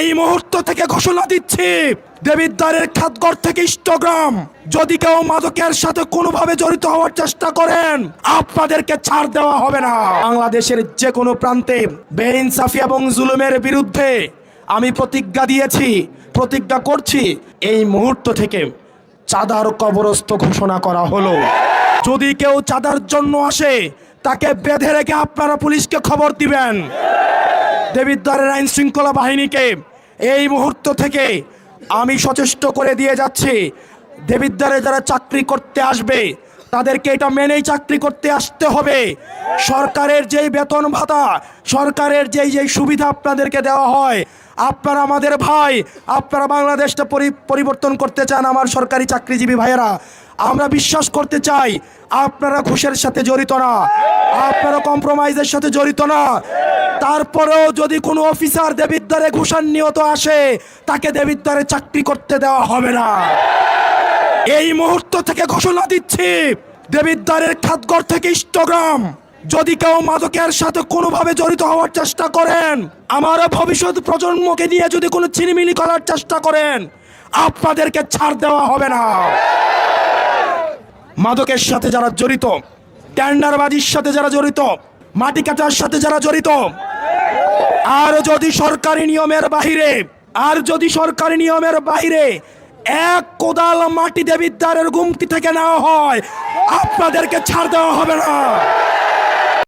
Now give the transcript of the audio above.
এই মুহূর্ত থেকে ঘোষণা দিচ্ছি, দেবিদ্বারের খাতঘর থেকে ইষ্টগ্রাম যদি কেউ মাদকের সাথে কোনোভাবে জড়িত হওয়ার চেষ্টা করেন, আপনাদেরকে ছাড় দেওয়া হবে না। বাংলাদেশের যে কোনো প্রান্তে বেইনসাফি এবং জুলুমের বিরুদ্ধে আমি প্রতিজ্ঞা দিয়েছি, প্রতিজ্ঞা করছি, এই মুহূর্ত থেকে চাঁদার কবরস্থ ঘোষণা করা হলো। যদি কেউ চাঁদার জন্য আসে, তাকে বেঁধে রেখে আপনারা পুলিশকে খবর দিবেন। দেবিদ্বারের আইন শৃঙ্খলা বাহিনীকে এই মুহূর্ত থেকে আমি সচেষ্ট করে দিয়ে যাচ্ছি, দেবিদ্বারে যারা চাকরি করতে আসবে তাদেরকে এটা মেনেই চাকরি করতে আসতে হবে। সরকারের যেই বেতন ভাতা, সরকারের যেই সুবিধা আপনাদেরকে দেওয়া হয়, আপনারা আমাদের ভাই, আপনারা বাংলাদেশটা পরিবর্তন করতে চান আমার সরকারি চাকরিজীবী ভাইয়েরা। আমরা বিশ্বাস করতে চাই আপনারা ঘুষের সাথে জড়িত না, আপনারা কম্প্রোমাইজের সাথে জড়িত না। তারপরেও যদি কোনো অফিসার দেবিদ্বারে ঘুষার নিয়ত আসে, তাকে দেবিদ্বারে চাকরি করতে দেওয়া হবে না। এই মুহূর্ত থেকে ঘোষণা দিচ্ছি, দেবিদ্বারের খাতঘর থেকে ইষ্টগ্রাম যদি কেউ মাদকের সাথে কোনোভাবে জড়িত হওয়ার চেষ্টা করেন, আমার ভবিষ্যৎ প্রজন্মকে নিয়ে যদি কোনো ছিনিমিনি করার চেষ্টা করেন, আপনাদেরকে ছাড় দেওয়া হবে না। মাদকের সাথে যারা জড়িত, টেন্ডারবাজির সাথে যারা জড়িত, মাটি কাটার সাথে যারা জড়িত, আর যদি সরকারি নিয়মের বাহিরে এক কোদাল মাটি দেবিদ্বারের গুমটি থেকে নেওয়া হয়, আপনাদেরকে ছাড় দেওয়া হবে না।